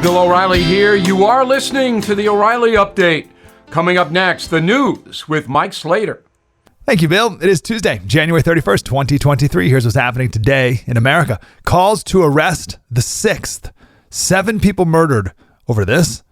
Bill O'Reilly here. You are listening to the O'Reilly Update. Coming up next, the news with Mike Slater. Thank you, Bill. It is Tuesday, January 31st, 2023. Here's what's happening today in America. Calls to arrest the 6th. 7 people murdered over this.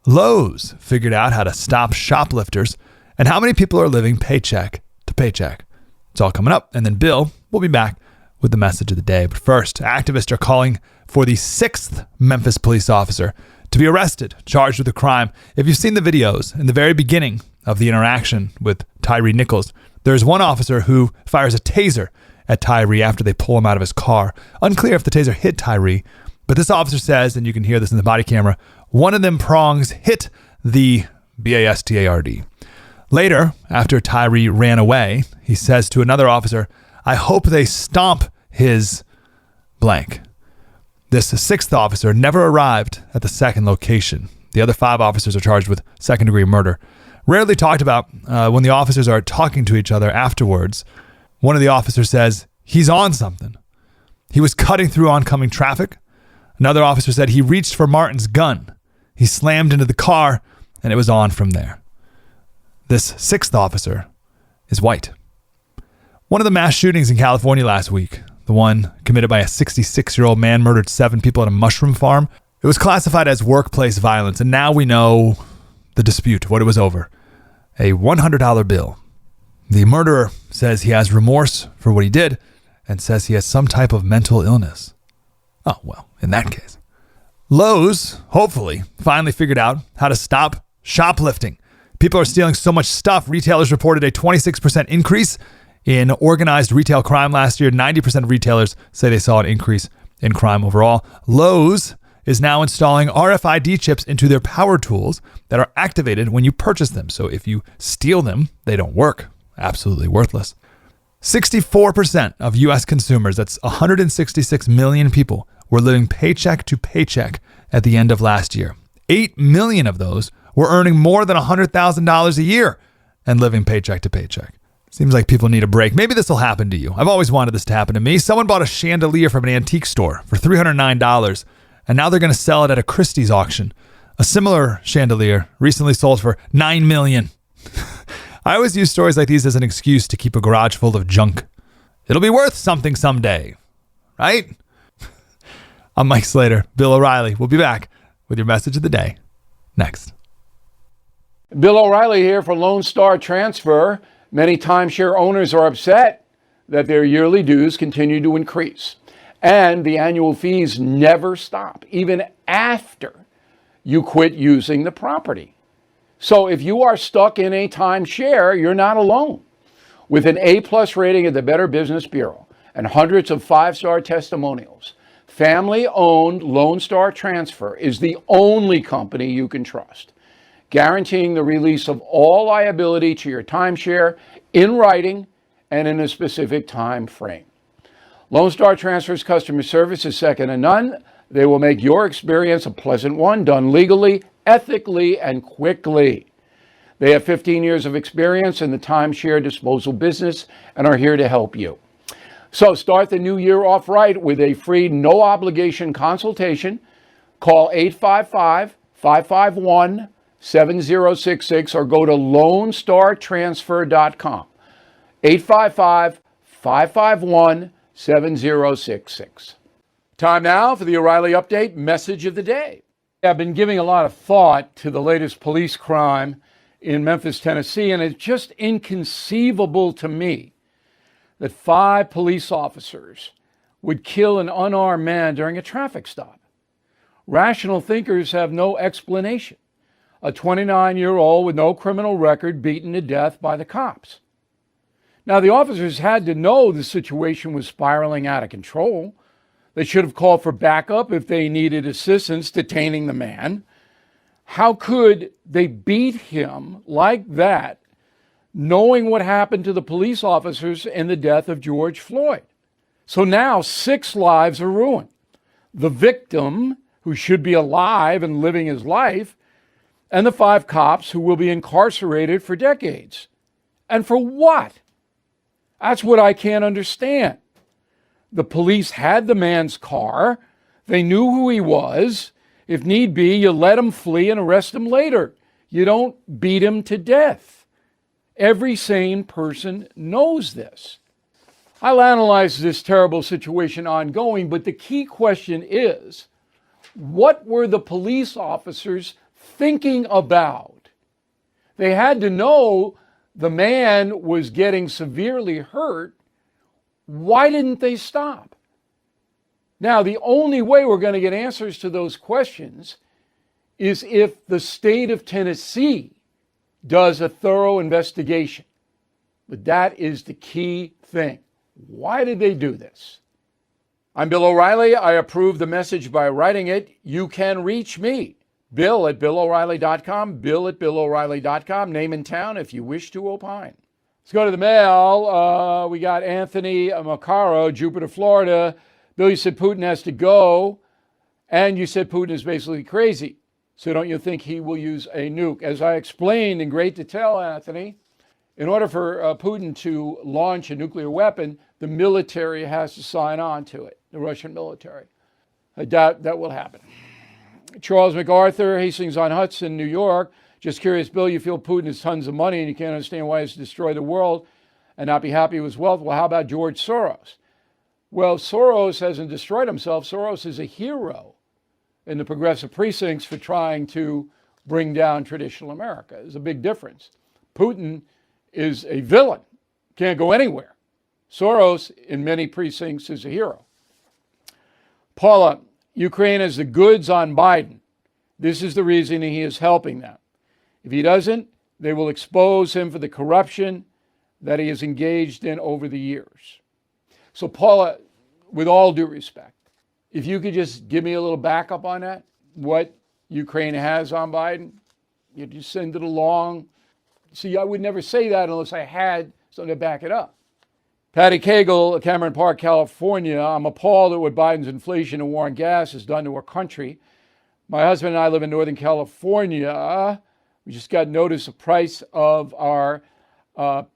Lowe's figured out how to stop shoplifters. And how many people are living paycheck to paycheck. It's all coming up. And then Bill will be back with the message of the day. But first, activists are calling for the 6th Memphis police officer to be arrested, charged with a crime. If you've seen the videos in the very beginning of the interaction with Tyre Nichols, there's one officer who fires a taser at Tyre after they pull him out of his car. Unclear if the taser hit Tyre, but this officer says, and you can hear this in the body camera, one of them prongs hit the BASTARD. Later, after Tyre ran away, he says to another officer, "I hope they stomp his blank." This 6th officer never arrived at the second location. The other 5 officers are charged with second-degree murder. Rarely talked about when the officers are talking to each other afterwards. One of the officers says, "He's on something." He was cutting through oncoming traffic. Another officer said he reached for Martin's gun. He slammed into the car, and it was on from there. This 6th officer is white. One of the mass shootings in California last week, the one committed by a 66-year-old man, murdered 7 people at a mushroom farm. It was classified as workplace violence, and now we know the dispute, what it was over. A $100 bill. The murderer says he has remorse for what he did and says he has some type of mental illness. Oh, well, in that case. Lowe's, hopefully, finally figured out how to stop shoplifting. People are stealing so much stuff. Retailers reported a 26% increase in organized retail crime last year. 90% of retailers say they saw an increase in crime overall. Lowe's is now installing RFID chips into their power tools that are activated when you purchase them. So if you steal them, they don't work. Absolutely worthless. 64% of U.S. consumers, that's 166 million people, were living paycheck to paycheck at the end of last year. 8 million of those were earning more than $100,000 a year and living paycheck to paycheck. Seems like people need a break. Maybe this will happen to you. I've always wanted this to happen to me. Someone bought a chandelier from an antique store for $309, and now they're going to sell it at a Christie's auction. A similar chandelier recently sold for $9 million. I always use stories like these as an excuse to keep a garage full of junk. It'll be worth something someday, right? I'm Mike Slater. Bill O'Reilly. We'll be back with your message of the day next. Bill O'Reilly here for Lone Star Transfer. Many timeshare owners are upset that their yearly dues continue to increase. And the annual fees never stop, even after you quit using the property. So if you are stuck in a timeshare, you're not alone. With an A+ rating at the Better Business Bureau and hundreds of 5-star testimonials, family-owned Lone Star Transfer is the only company you can trust, guaranteeing the release of all liability to your timeshare in writing and in a specific time frame. Lone Star Transfer's customer service is second to none. They will make your experience a pleasant one, done legally, ethically, and quickly. They have 15 years of experience in the timeshare disposal business and are here to help you. So start the new year off right with a free, no-obligation consultation. Call 855-551-7066 or go to LoneStarTransfer.com. 855-551-7066. Time now for the O'Reilly Update message of the day. I've been giving a lot of thought to the latest police crime in Memphis, Tennessee, and it's just inconceivable to me that 5 police officers would kill an unarmed man during a traffic stop. Rational thinkers have no explanation. A 29-year-old with no criminal record beaten to death by the cops. Now, the officers had to know the situation was spiraling out of control. They should have called for backup if they needed assistance detaining the man. How could they beat him like that, knowing what happened to the police officers in the death of George Floyd? So now 6 lives are ruined. The victim, who should be alive and living his life, and the 5 cops who will be incarcerated for decades. And for what? That's what I can't understand. The police had the man's car. They knew who he was. If need be, you let him flee and arrest him later. You don't beat him to death. Every sane person knows this. I'll analyze this terrible situation ongoing, but the key question is, what were the police officers thinking about? They had to know the man was getting severely hurt. Why didn't they stop? Now, the only way we're going to get answers to those questions is if the state of Tennessee does a thorough investigation. But that is the key thing. Why did they do this? I'm Bill O'Reilly. I approve the message by writing it. You can reach me, Bill at BillO'Reilly.com, Bill at BillO'Reilly.com, name and town if you wish to opine. Let's go to the mail. We got Anthony Macaro, Jupiter, Florida. Bill, you said Putin has to go, and you said Putin is basically crazy. So don't you think he will use a nuke? As I explained in great detail, Anthony, in order for Putin to launch a nuclear weapon, the military has to sign on to it, the Russian military. I doubt that will happen. Charles MacArthur, Hastings-on-Hudson, New York. Just curious, Bill, you feel Putin has tons of money and you can't understand why he's destroyed the world and not be happy with his wealth. Well, how about George Soros? Well, Soros hasn't destroyed himself. Soros is a hero in the progressive precincts for trying to bring down traditional America. There's a big difference. Putin is a villain, can't go anywhere. Soros, in many precincts, is a hero. Paula, Ukraine has the goods on Biden. This is the reason he is helping them. If he doesn't, they will expose him for the corruption that he has engaged in over the years. So Paula, with all due respect, if you could just give me a little backup on that, what Ukraine has on Biden, you just send it along. See, I would never say that unless I had something to back it up. Patty Cagle, Cameron Park, California. I'm appalled at what Biden's inflation and war on gas has done to our country. My husband and I live in Northern California. We just got notice the price of our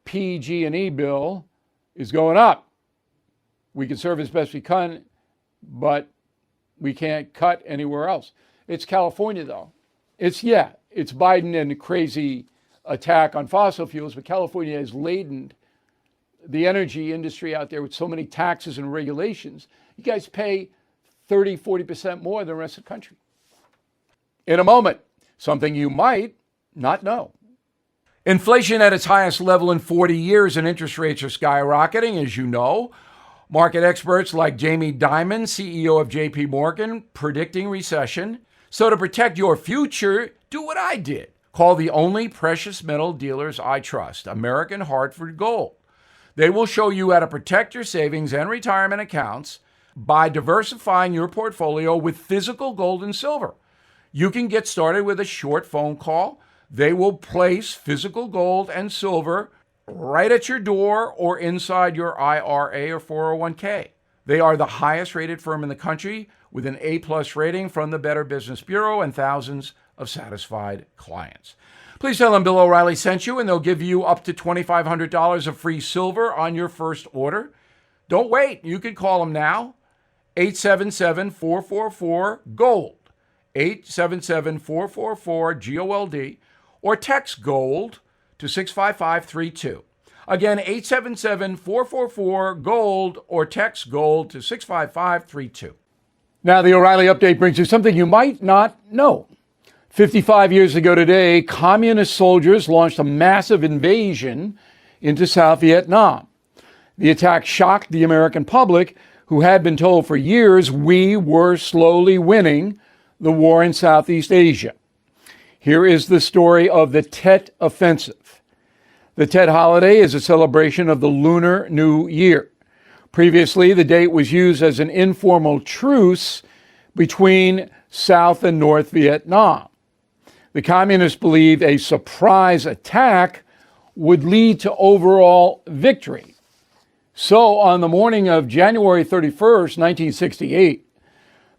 PG&E bill is going up. We can serve as best we can, but we can't cut anywhere else. It's California, though. It's Biden and the crazy attack on fossil fuels, but California has laden the energy industry out there with so many taxes and regulations. You guys pay 30, 40% more than the rest of the country. In a moment, something you might not know. Inflation at its highest level in 40 years and interest rates are skyrocketing, as you know. Market experts like Jamie Dimon, CEO of JP Morgan, predicting recession. So to protect your future, do what I did. Call the only precious metal dealers I trust, American Hartford Gold. They will show you how to protect your savings and retirement accounts by diversifying your portfolio with physical gold and silver. You can get started with a short phone call. They will place physical gold and silver right at your door or inside your IRA or 401k. They are the highest rated firm in the country with an A+ rating from the Better Business Bureau and thousands of satisfied clients. Please tell them Bill O'Reilly sent you and they'll give you up to $2,500 of free silver on your first order. Don't wait. You can call them now. 877-444-GOLD. 877-444-GOLD or text GOLD to 65532. Again, 877-444-GOLD or text GOLD to 65532. Now, the O'Reilly update brings you something you might not know. 55 years ago today, communist soldiers launched a massive invasion into South Vietnam. The attack shocked the American public, who had been told for years we were slowly winning the war in Southeast Asia. Here is the story of the Tet Offensive. The Tet holiday is a celebration of the Lunar New Year. Previously, the date was used as an informal truce between South and North Vietnam. The communists believed a surprise attack would lead to overall victory. So on the morning of January 31st, 1968,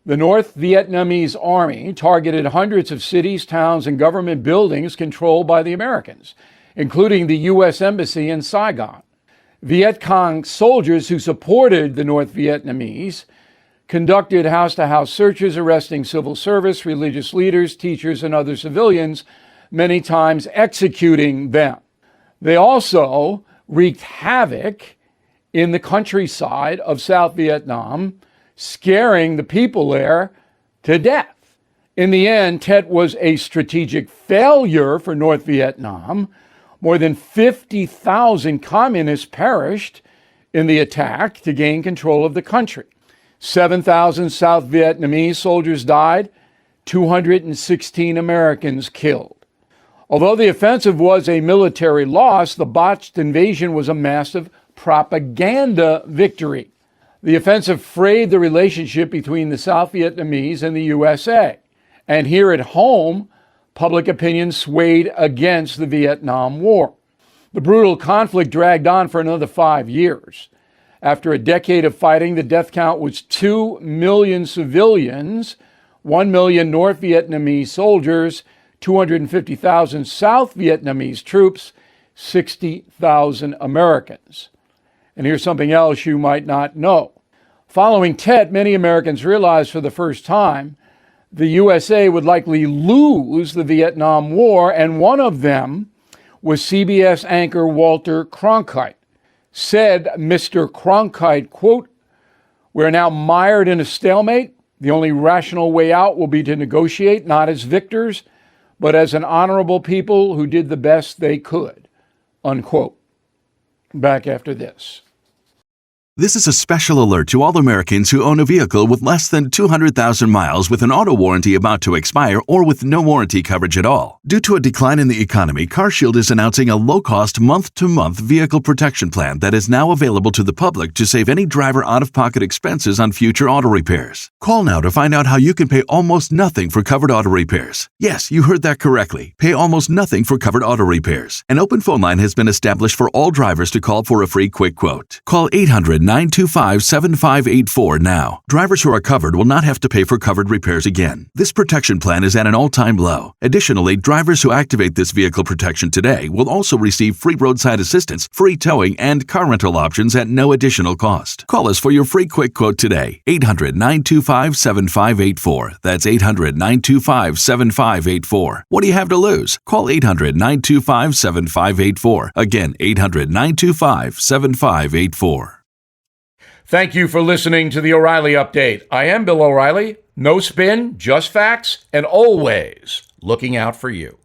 the North Vietnamese army targeted hundreds of cities, towns, and government buildings controlled by the Americans, including the U.S. Embassy in Saigon. Viet Cong soldiers who supported the North Vietnamese conducted house-to-house searches, arresting civil service, religious leaders, teachers, and other civilians, many times executing them. They also wreaked havoc in the countryside of South Vietnam, scaring the people there to death. In the end, Tet was a strategic failure for North Vietnam. More than 50,000 communists perished in the attack to gain control of the country. 7,000 South Vietnamese soldiers died, 216 Americans killed. Although the offensive was a military loss, the botched invasion was a massive propaganda victory. The offensive frayed the relationship between the South Vietnamese and the USA. And here at home, public opinion swayed against the Vietnam War. The brutal conflict dragged on for another 5 years. After a decade of fighting, the death count was 2 million civilians, 1 million North Vietnamese soldiers, 250,000 South Vietnamese troops, 60,000 Americans. And here's something else you might not know. Following Tet, many Americans realized for the first time the USA would likely lose the Vietnam War, and one of them was CBS anchor Walter Cronkite. Said Mr. Cronkite, quote, "We're now mired in a stalemate. The only rational way out will be to negotiate, not as victors, but as an honorable people who did the best they could," unquote. Back after this. This is a special alert to all Americans who own a vehicle with less than 200,000 miles with an auto warranty about to expire or with no warranty coverage at all. Due to a decline in the economy, CarShield is announcing a low-cost month-to-month vehicle protection plan that is now available to the public to save any driver out-of-pocket expenses on future auto repairs. Call now to find out how you can pay almost nothing for covered auto repairs. Yes, you heard that correctly. Pay almost nothing for covered auto repairs. An open phone line has been established for all drivers to call for a free quick quote. Call 800-925-7584 now. Drivers who are covered will not have to pay for covered repairs again. This protection plan is at an all-time low. Additionally, drivers who activate this vehicle protection today will also receive free roadside assistance, free towing, and car rental options at no additional cost. Call us for your free quick quote today. 800-925-7584. That's 800-925-7584. What do you have to lose? Call 800-925-7584. Again, 800-925-7584. Thank you for listening to the O'Reilly Update. I am Bill O'Reilly. No spin, just facts, and always looking out for you.